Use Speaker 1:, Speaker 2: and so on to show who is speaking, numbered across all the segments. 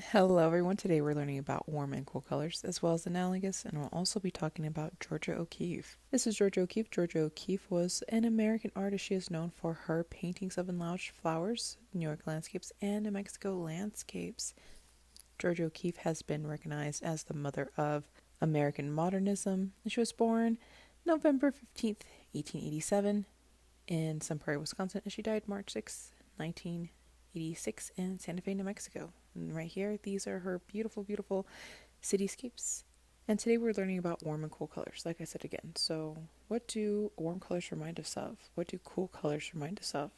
Speaker 1: Hello everyone, today we're learning about warm and cool colors as well as analogous, and we'll also be talking about Georgia O'Keeffe. This is Georgia O'Keeffe. Georgia O'Keeffe was an American artist. She is known for her paintings of enlarged flowers, New York landscapes, and New Mexico landscapes. Georgia O'Keeffe has been recognized as the mother of American modernism. She was born November 15th, 1887 in Sun Prairie, Wisconsin, and she died March 6th, 1986 in Santa Fe, New Mexico. And right here, these are her beautiful, beautiful cityscapes. And today we're learning about warm and cool colors, like I said again. So, what do warm colors remind us of? What do cool colors remind us of?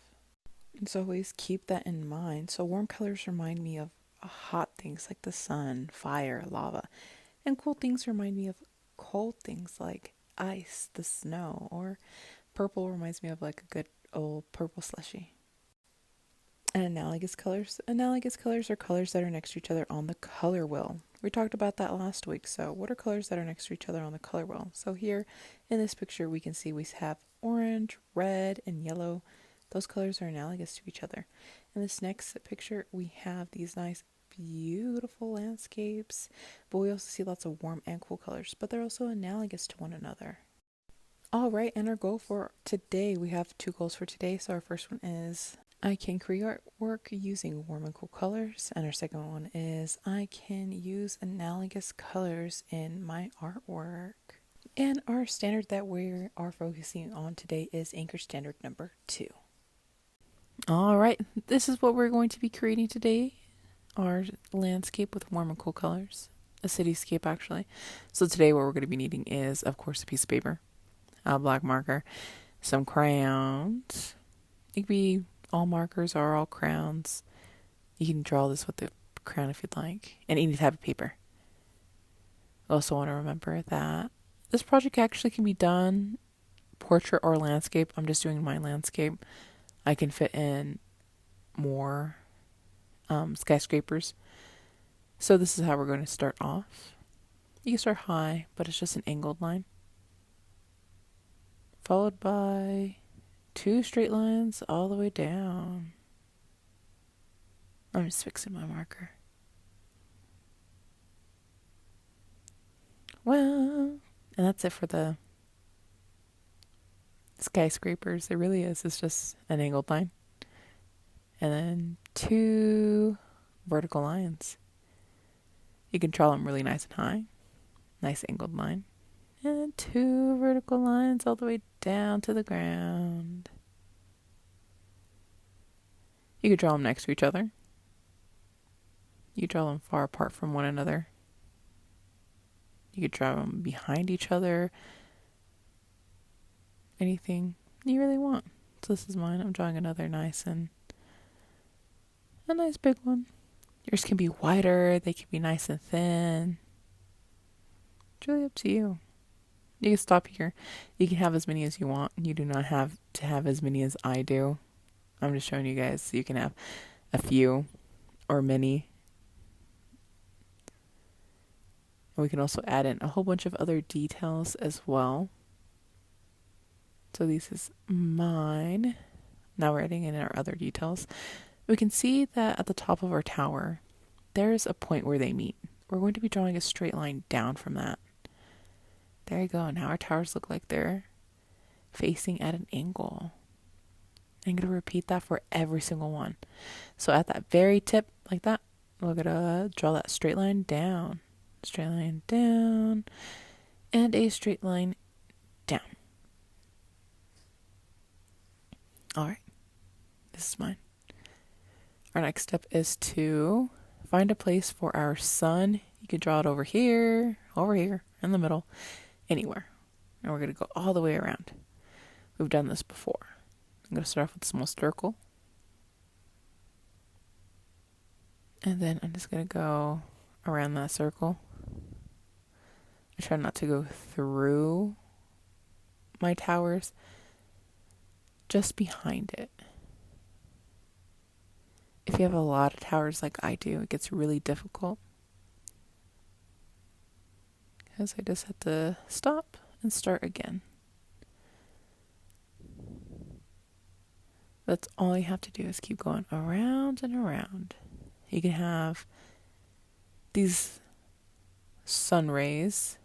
Speaker 1: And so, always keep that in mind. So, warm colors remind me of hot things like the sun, fire, lava. And cool things remind me of cold things like ice, the snow, or purple reminds me of like a good old purple slushy. And analogous colors. Analogous colors are colors that are next to each other on the color wheel. We talked about that last week. So, what are colors that are next to each other on the color wheel? So, here in this picture, we can see we have orange, red, and yellow. Those colors are analogous to each other. In this next picture, we have these nice, beautiful landscapes, but we also see lots of warm and cool colors, but they're also analogous to one another. All right, and our goal for today, we have two goals for today. So, our first one is I can create artwork using warm and cool colors. And our second one is I can use analogous colors in my artwork. And our standard that we are focusing on today is Anchor Standard number 2. All right, this is what we're going to be creating today. Our landscape with warm and cool colors. A cityscape, actually. So today what we're going to be needing is, of course, a piece of paper, a black marker, some crayons. It could be all markers or all crayons. You can draw this with the crayon if you'd like, and any type of paper. Also want to remember that this project actually can be done portrait or landscape. I'm just doing my landscape. I can fit in more skyscrapers. So this is how we're going to start off. You can start high, but it's just an angled line, followed by 2 straight lines all the way down. I'm just fixing my marker. Well, and that's it for the skyscrapers. It really is. It's just an angled line. And then 2 vertical lines. You can draw them really nice and high. Nice angled line. And 2 vertical lines all the way down to the ground. You could draw them next to each other. You draw them far apart from one another. You could draw them behind each other. Anything you really want. So this is mine. I'm drawing another nice and a nice big one. Yours can be wider. They can be nice and thin. It's really up to you. You can stop here. You can have as many as you want. You do not have to have as many as I do. I'm just showing you guys so you can have a few or many. And we can also add in a whole bunch of other details as well. So this is mine. Now we're adding in our other details. We can see that at the top of our tower, there's a point where they meet. We're going to be drawing a straight line down from that. There you go. Now our towers look like they're facing at an angle. I'm going to repeat that for every single one. So at that very tip, like that, we're going to draw that straight line down. Straight line down. And a straight line down. Alright. This is mine. Our next step is to find a place for our sun. You can draw it over here, in the middle, anywhere. And we're going to go all the way around. We've done this before. I'm going to start off with a small circle. And then I'm just going to go around that circle. I try not to go through my towers, just behind it. If you have a lot of towers like I do, it gets really difficult. Because I just have to stop and start again. That's all you have to do is keep going around and around. You can have these sun rays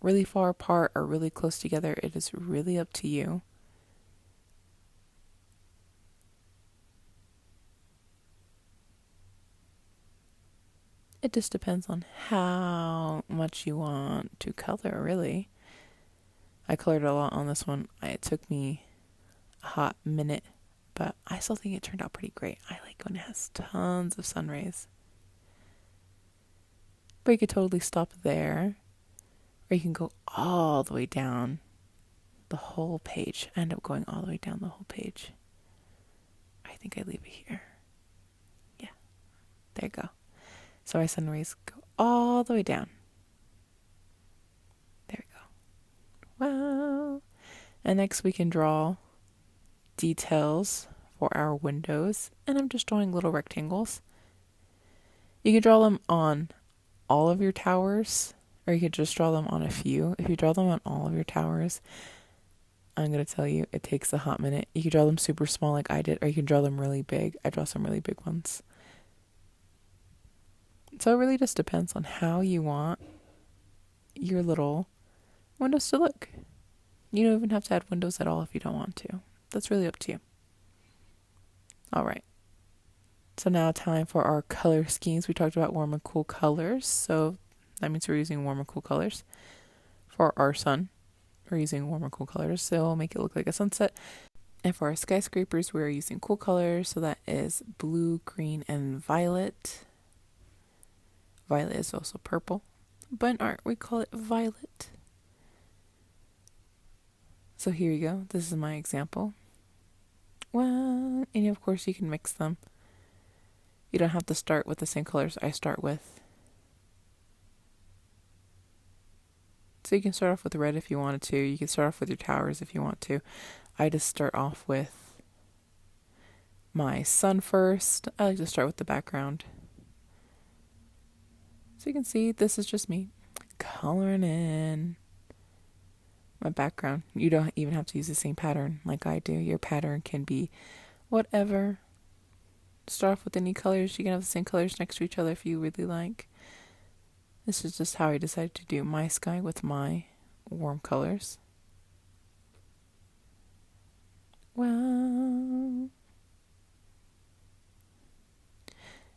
Speaker 1: really far apart or really close together. It is really up to you. It just depends on how much you want to color, really. I colored a lot on this one. It took me a hot minute, but I still think it turned out pretty great. I like when it has tons of sun rays. But you could totally stop there, or you can go all the way down the whole page. I end up going all the way down the whole page. I think I leave it here. Yeah, there you go. So my sun rays go all the way down. There we go. Wow. And next we can draw details for our windows. And I'm just drawing little rectangles. You can draw them on all of your towers, or you could just draw them on a few. If you draw them on all of your towers, I'm going to tell you, it takes a hot minute. You can draw them super small like I did, or you can draw them really big. I draw some really big ones. So it really just depends on how you want your little windows to look. You don't even have to add windows at all if you don't want to. That's really up to you. All right. So now time for our color schemes. We talked about warm and cool colors. So that means we're using warm and cool colors. For our sun, we're using warm and cool colors. So we'll make it look like a sunset. And for our skyscrapers, we're using cool colors. So that is blue, green, and violet. Violet is also purple, but in art we call it violet. So here you go. This is my example. Well, and of course you can mix them. You don't have to start with the same colors I start with. So you can start off with red if you wanted to. You can start off with your towers if you want to. I just start off with my sun first. I like to start with the background. So you can see this is just me coloring in my background. You don't even have to use the same pattern like I do. Your pattern can be whatever. Start off with any colors. You can have the same colors next to each other if you really like. This is just how I decided to do my sky with my warm colors. Well,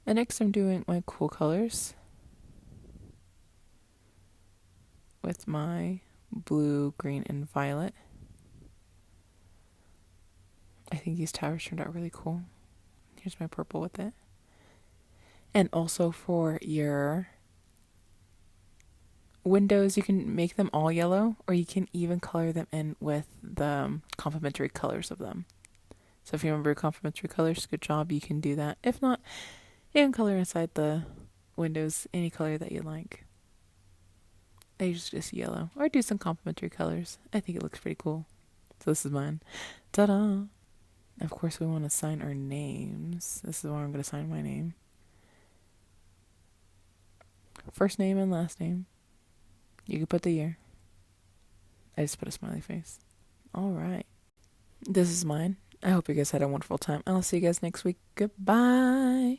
Speaker 1: and next I'm doing my cool colors with my blue, green, and violet. I think these towers turned out really cool. Here's my purple with it. And also for your windows, you can make them all yellow, or you can even color them in with the complementary colors of them. So if you remember complementary colors, good job, you can do that. If not, you can color inside the windows any color that you like. I usually just yellow, or do some complementary colors. I think it looks pretty cool. So this is mine. Ta-da! Of course, we want to sign our names. This is where I'm going to sign my name. First name and last name. You can put the year. I just put a smiley face. All right. This is mine. I hope you guys had a wonderful time. I'll see you guys next week. Goodbye.